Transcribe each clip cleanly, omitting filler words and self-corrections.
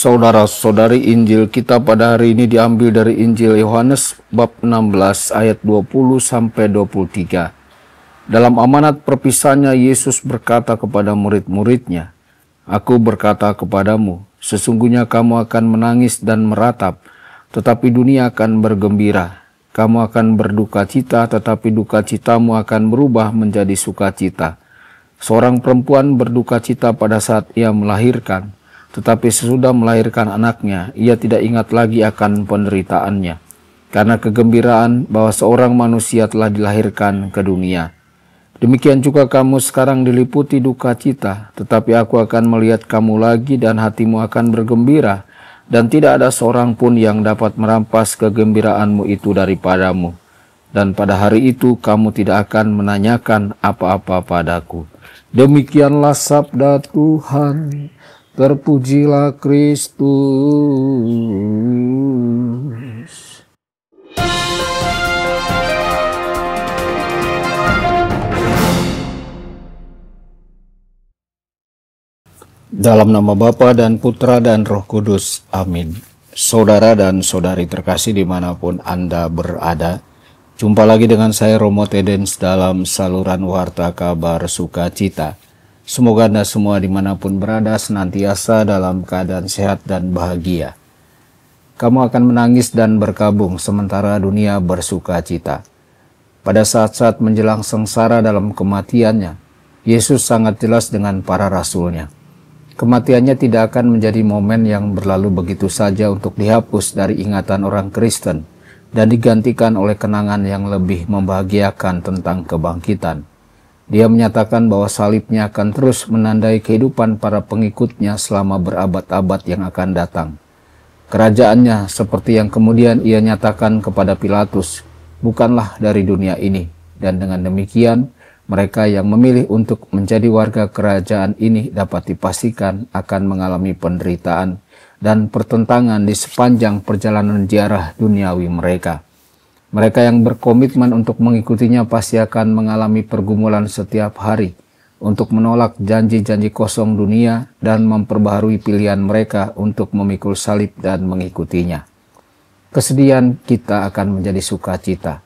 Saudara-saudari, Injil kita pada hari ini diambil dari Injil Yohanes bab 16 ayat 20 sampai 23. Dalam amanat perpisahannya, Yesus berkata kepada murid-muridnya, "Aku berkata kepadamu, sesungguhnya kamu akan menangis dan meratap, tetapi dunia akan bergembira. Kamu akan berduka cita, tetapi duka citamu akan berubah menjadi sukacita. Seorang perempuan berduka cita pada saat ia melahirkan, tetapi sesudah melahirkan anaknya, ia tidak ingat lagi akan penderitaannya, karena kegembiraan bahwa seorang manusia telah dilahirkan ke dunia. Demikian juga kamu sekarang diliputi duka cita, tetapi aku akan melihat kamu lagi dan hatimu akan bergembira, dan tidak ada seorang pun yang dapat merampas kegembiraanmu itu daripadamu. Dan pada hari itu kamu tidak akan menanyakan apa-apa padaku." Demikianlah sabda Tuhan. Terpujilah Kristus. Dalam nama Bapa dan Putra dan Roh Kudus. Amin. Saudara dan saudari terkasih dimanapun Anda berada, jumpa lagi dengan saya Romo Tedens dalam saluran Warta Kabar Sukacita. Semoga Anda semua dimanapun berada senantiasa dalam keadaan sehat dan bahagia. Kamu akan menangis dan berkabung sementara dunia bersuka cita. Pada saat-saat menjelang sengsara dalam kematiannya, Yesus sangat jelas dengan para rasulnya. Kematiannya tidak akan menjadi momen yang berlalu begitu saja untuk dihapus dari ingatan orang Kristen dan digantikan oleh kenangan yang lebih membahagiakan tentang kebangkitan. Dia menyatakan bahwa salibnya akan terus menandai kehidupan para pengikutnya selama berabad-abad yang akan datang. Kerajaannya, seperti yang kemudian ia nyatakan kepada Pilatus, bukanlah dari dunia ini, dan dengan demikian, mereka yang memilih untuk menjadi warga kerajaan ini dapat dipastikan akan mengalami penderitaan dan pertentangan di sepanjang perjalanan ziarah duniawi mereka. Mereka yang berkomitmen untuk mengikutinya pasti akan mengalami pergumulan setiap hari untuk menolak janji-janji kosong dunia dan memperbaharui pilihan mereka untuk memikul salib dan mengikutinya. Kesedihan kita akan menjadi sukacita.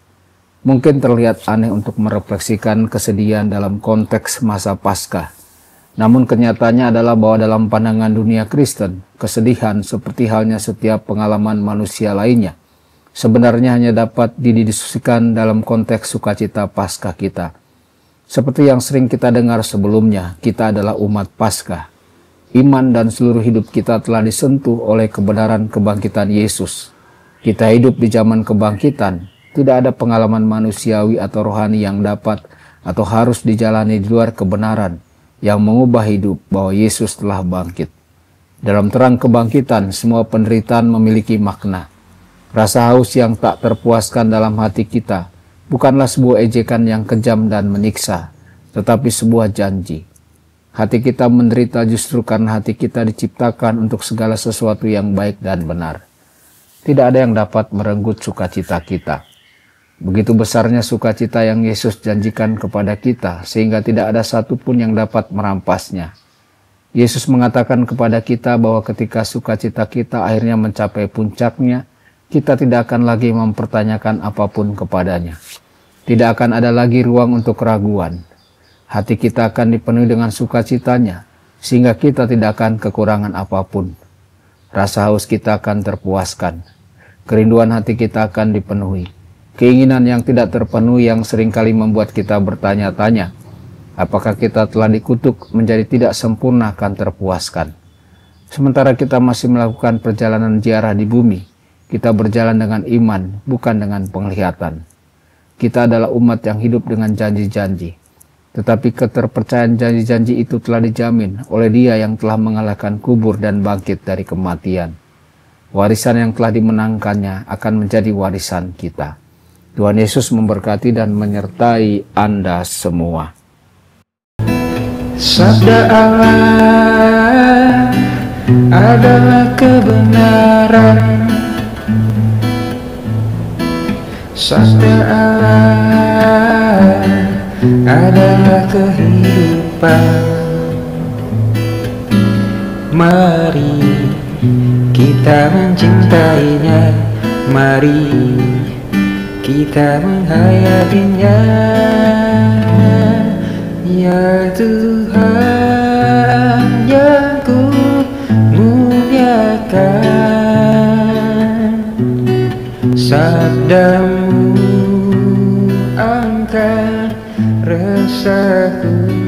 Mungkin terlihat aneh untuk merefleksikan kesedihan dalam konteks masa Paskah. Namun kenyataannya adalah bahwa dalam pandangan dunia Kristen, kesedihan seperti halnya setiap pengalaman manusia lainnya, sebenarnya hanya dapat didiskusikan dalam konteks sukacita Paskah kita. Seperti yang sering kita dengar sebelumnya, kita adalah umat Paskah. Iman dan seluruh hidup kita telah disentuh oleh kebenaran kebangkitan Yesus. Kita hidup di zaman kebangkitan. Tidak ada pengalaman manusiawi atau rohani yang dapat atau harus dijalani di luar kebenaran yang mengubah hidup bahwa Yesus telah bangkit. Dalam terang kebangkitan, semua penderitaan memiliki makna. Rasa haus yang tak terpuaskan dalam hati kita bukanlah sebuah ejekan yang kejam dan menyiksa, tetapi sebuah janji. Hati kita menderita justru karena hati kita diciptakan untuk segala sesuatu yang baik dan benar. Tidak ada yang dapat merenggut sukacita kita. Begitu besarnya sukacita yang Yesus janjikan kepada kita, sehingga tidak ada satupun yang dapat merampasnya. Yesus mengatakan kepada kita bahwa ketika sukacita kita akhirnya mencapai puncaknya, kita tidak akan lagi mempertanyakan apapun kepadanya. Tidak akan ada lagi ruang untuk keraguan. Hati kita akan dipenuhi dengan sukacitanya, sehingga kita tidak akan kekurangan apapun. Rasa haus kita akan terpuaskan. Kerinduan hati kita akan dipenuhi. Keinginan yang tidak terpenuhi yang seringkali membuat kita bertanya-tanya, apakah kita telah dikutuk menjadi tidak sempurna akan terpuaskan. Sementara kita masih melakukan perjalanan ziarah di bumi, kita berjalan dengan iman, bukan dengan penglihatan. Kita adalah umat yang hidup dengan janji-janji. Tetapi keterpercayaan janji-janji itu telah dijamin oleh Dia yang telah mengalahkan kubur dan bangkit dari kematian. Warisan yang telah dimenangkannya akan menjadi warisan kita. Tuhan Yesus memberkati dan menyertai Anda semua. Sabda Allah adalah kebenaran. Sabda Allah adalah kehidupan. Mari kita mencintainya, mari kita menghayatinya. Ya Tuhan yang ku muliakan, sabdamu angkat resahku.